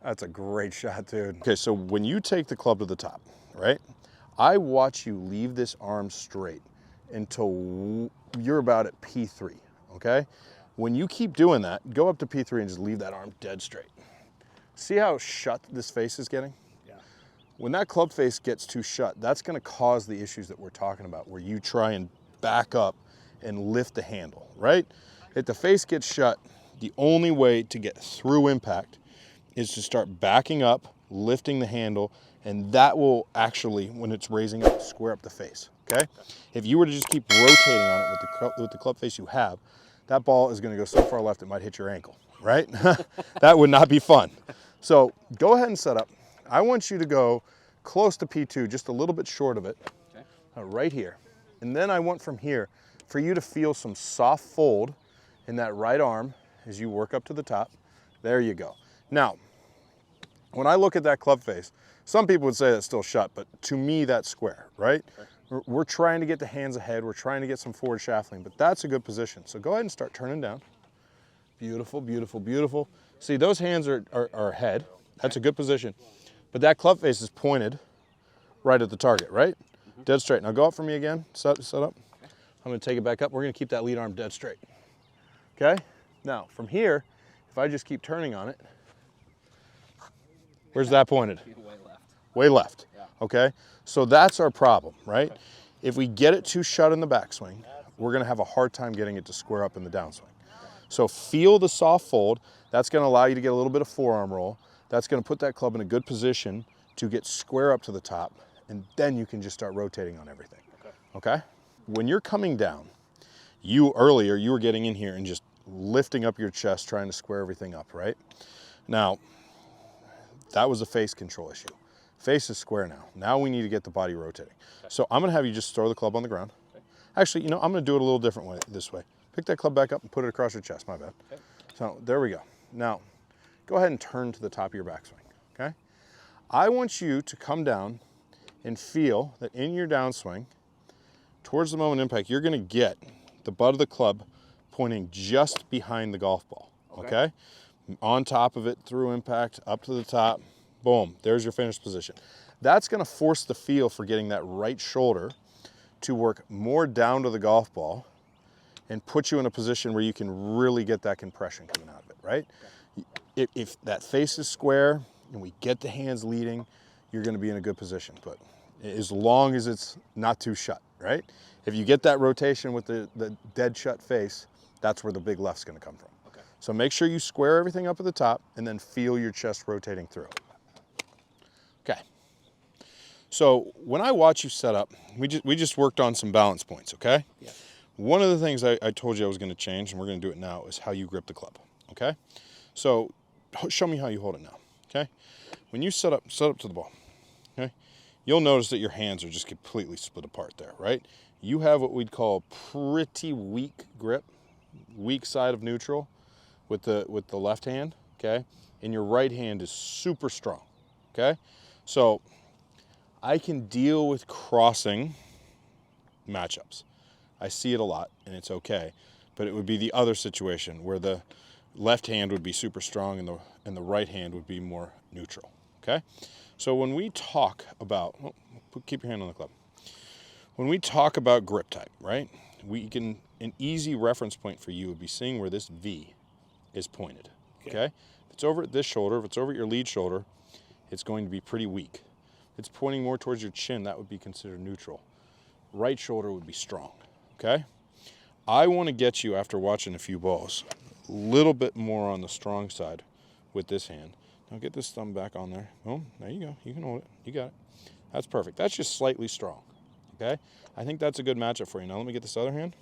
That's a great shot, dude. Okay, so when you take the club to the top, right? I watch you leave this arm straight until you're about at P3, okay? When you keep doing that, go up to P3 and just leave that arm dead straight. See how shut this face is getting? Yeah. When that club face gets too shut, that's gonna cause the issues that we're talking about, where you try and back up and lift the handle, right? If the face gets shut, the only way to get through impact is to start backing up, lifting the handle, and that will actually, when it's raising up, square up the face, okay? If you were to just keep rotating on it with the club face you have, that ball is gonna go so far left it might hit your ankle, right? That would not be fun. So go ahead and set up. I want you to go close to P2, just a little bit short of it, right here. And then I want from here for you to feel some soft fold in that right arm as you work up to the top. There you go. Now, when I look at that club face, some people would say that's still shut, but to me that's square, right? We're trying to get the hands ahead. We're trying to get some forward shaftling, but that's a good position. So go ahead and start turning down. Beautiful, beautiful, beautiful. See, those hands are ahead. That's a good position. But that club face is pointed right at the target, right? Dead straight. Now go up for me again. Set up. I'm going to take it back up. We're going to keep that lead arm dead straight. Okay? Now, from here, if I just keep turning on it, where's that pointed? Way left. Way left. Yeah. Okay? So that's our problem, right? If we get it too shut in the backswing, we're going to have a hard time getting it to square up in the downswing. So feel the soft fold. That's going to allow you to get a little bit of forearm roll. That's going to put that club in a good position to get square up to the top, and then you can just start rotating on everything. Okay? When you're coming down, earlier you were getting in here and just lifting up your chest, trying to square everything up, right? Now, that was a face control issue. Face is square now. Now we need to get the body rotating. So I'm going to have you just throw the club on the ground. Actually, you know, I'm going to do it a little different way, this way. Pick that club back up and put it across your chest, my bad. So there we go. Now, go ahead and turn to the top of your backswing, okay? I want you to come down and feel that in your downswing, towards the moment of impact, you're gonna get the butt of the club pointing just behind the golf ball, okay? On top of it, through impact, up to the top, boom, there's your finished position. That's gonna force the feel for getting that right shoulder to work more down to the golf ball and put you in a position where you can really get that compression coming out of it, right? If that face is square and we get the hands leading, you're gonna be in a good position, but as long as it's not too shut, right? If you get that rotation with the dead shut face, that's where the big left's gonna come from. So make sure you square everything up at the top and then feel your chest rotating through. Okay. So when I watch you set up, we just worked on some balance points, okay? Yeah. One of the things I told you I was gonna change, and we're gonna do it now, is how you grip the club, okay? So show me how you hold it now, okay? When you set up to the ball, okay? You'll notice that your hands are just completely split apart there, right? You have what we'd call pretty weak grip, weak side of neutral with the left hand, okay? And your right hand is super strong, okay? So I can deal with crossing matchups. I see it a lot, and it's okay. But it would be the other situation where the left hand would be super strong and the right hand would be more neutral, okay? So when we talk about, keep your hand on the club. When we talk about grip type, right? An easy reference point for you would be seeing where this V is pointed, okay? If it's over at this shoulder, if it's over at your lead shoulder, it's going to be pretty weak. If it's pointing more towards your chin, that would be considered neutral. Right shoulder would be strong, okay? I want to get you, after watching a few balls, a little bit more on the strong side with this hand. Now get this thumb back on there. Boom, there you go. You can hold it. You got it. That's perfect. That's just slightly strong, okay? I think that's a good matchup for you. Now let me get this other hand.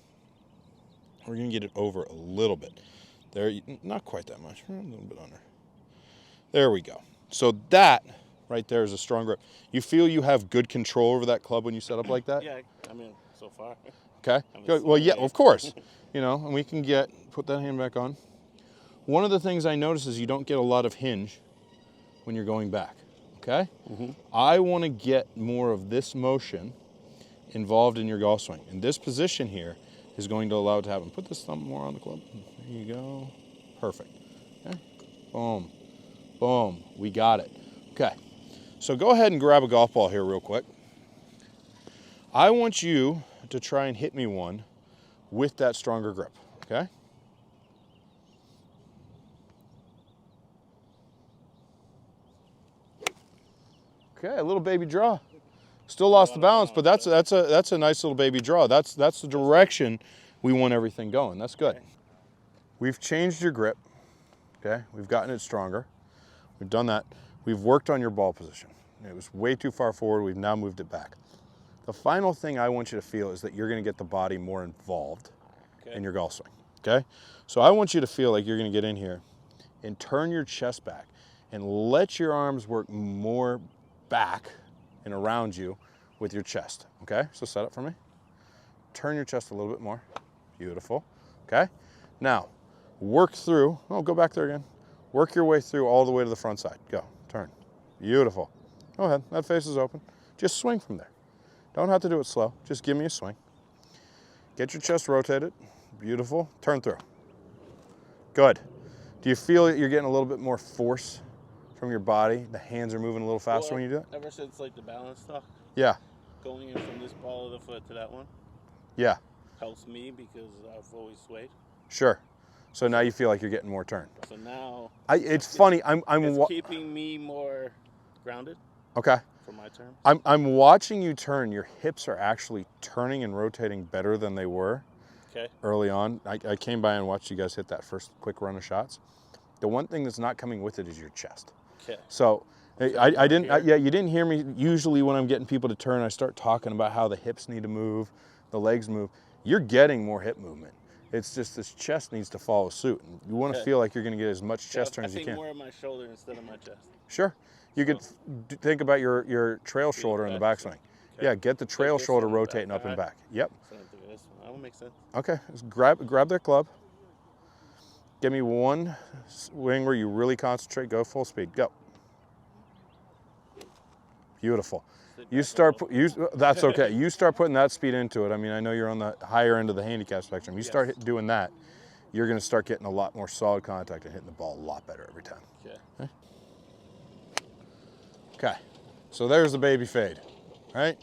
We're going to get it over a little bit. There, not quite that much. A little bit under. There we go. So that right there is a strong grip. You feel you have good control over that club when you set up like that? Yeah, I mean, so far. Okay. Well, yeah, of course. You know, and we can put that hand back on. One of the things I notice is you don't get a lot of hinge when you're going back, okay? I want to get more of this motion involved in your golf swing. And this position here is going to allow it to happen. Put this thumb more on the club. There you go. Perfect. Okay. Boom. Boom, we got it. Okay, so go ahead and grab a golf ball here real quick. I want you to try and hit me one with that stronger grip, okay? Okay, a little baby draw. Still lost the balance, but that's a nice little baby draw. That's the direction we want everything going. That's good. We've changed your grip, okay? We've gotten it stronger. We've done that. We've worked on your ball position. It was way too far forward. We've now moved it back. The final thing I want you to feel is that you're going to get the body more involved in your golf swing, okay? So I want you to feel like you're going to get in here and turn your chest back and let your arms work more back and around you with your chest, okay? So set up for me. Turn your chest a little bit more. Beautiful, okay? Now, work through, oh, go back there again. Work your way through all the way to the front side. Go, turn. Beautiful. Go ahead, that face is open. Just swing from there. Don't have to do it slow, just give me a swing. Get your chest rotated. Beautiful, turn through. Good. Do you feel that you're getting a little bit more force from your body? The hands are moving a little faster when you do it? Ever since like the balance stuff? Yeah. Going in from this ball of the foot to that one? Yeah. Helps me because I've always swayed. Sure. So now you feel like you're getting more turn. So now... It's funny, it's keeping me more grounded. Okay. For my term. I'm watching you turn. Your hips are actually turning and rotating better than they were early on. I came by and watched you guys hit that first quick run of shots. The one thing that's not coming with it is your chest. Okay. So I didn't, yeah, you didn't hear me. Usually when I'm getting people to turn, I start talking about how the hips need to move, the legs move. You're getting more hip movement. It's just this chest needs to follow suit. You want to feel like you're going to get as much chest turn as you can. I think more of my shoulder instead of my chest. Sure. You could think about your trail shoulder in the backswing. Yeah, get the trail shoulder rotating up and back. Yep. That would make sense. Okay, just grab that club. Give me one swing where you really concentrate. Go full speed. Go. Beautiful. That's okay. You start putting that speed into it. I mean, I know you're on the higher end of the handicap spectrum. You start doing that, you're going to start getting a lot more solid contact and hitting the ball a lot better every time. Okay. Okay, so there's the baby fade, right?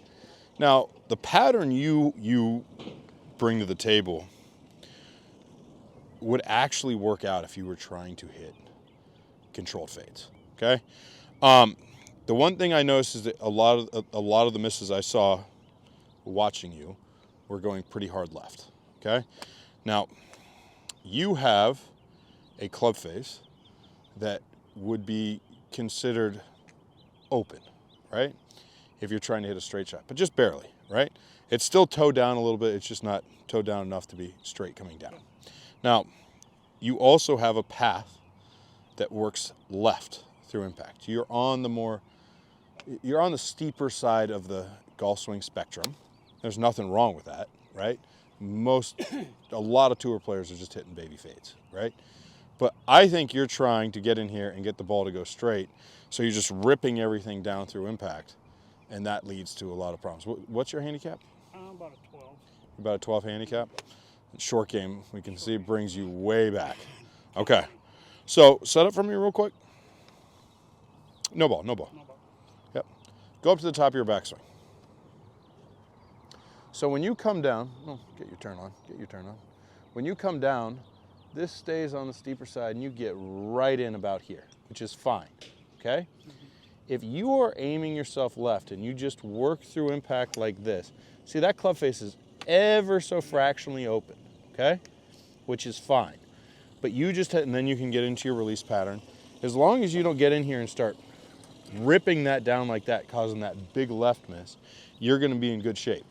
Now, the pattern you bring to the table would actually work out if you were trying to hit controlled fades, okay? The one thing I noticed is that a lot of the misses I saw watching you were going pretty hard left, okay? Now, you have a club face that would be considered open, right? If you're trying to hit a straight shot, but just barely, right? It's still toe down a little bit. It's just not toe down enough to be straight coming down. Now, you also have a path that works left through impact. You're on the steeper side of the golf swing spectrum. There's nothing wrong with that, right? A lot of tour players are just hitting baby fades, right? But I think you're trying to get in here and get the ball to go straight. So you're just ripping everything down through impact, and that leads to a lot of problems. What's your handicap? About a 12. About a 12 handicap? Short game, we can see, brings you way back. Okay, so set up for me real quick. No ball. Yep. Go up to the top of your backswing. So when you come down, get your turn on. When you come down, this stays on the steeper side, and you get right in about here, which is fine. Okay? If you are aiming yourself left and you just work through impact like this, see that club face is ever so fractionally open, okay? Which is fine. But you just hit, and then you can get into your release pattern. As long as you don't get in here and start ripping that down like that, causing that big left miss, you're going to be in good shape.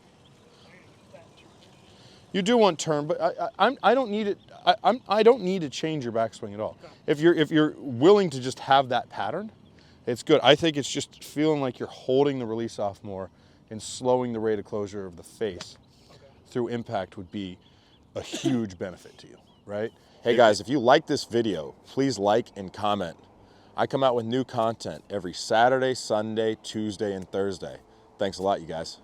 You do want turn, but I don't need it. I don't need to change your backswing at all. If you're willing to just have that pattern, it's good. I think it's just feeling like you're holding the release off more and slowing the rate of closure of the face through impact would be a huge benefit to you, right? Hey guys, if you like this video, please like and comment. I come out with new content every Saturday, Sunday, Tuesday, and Thursday. Thanks a lot, you guys.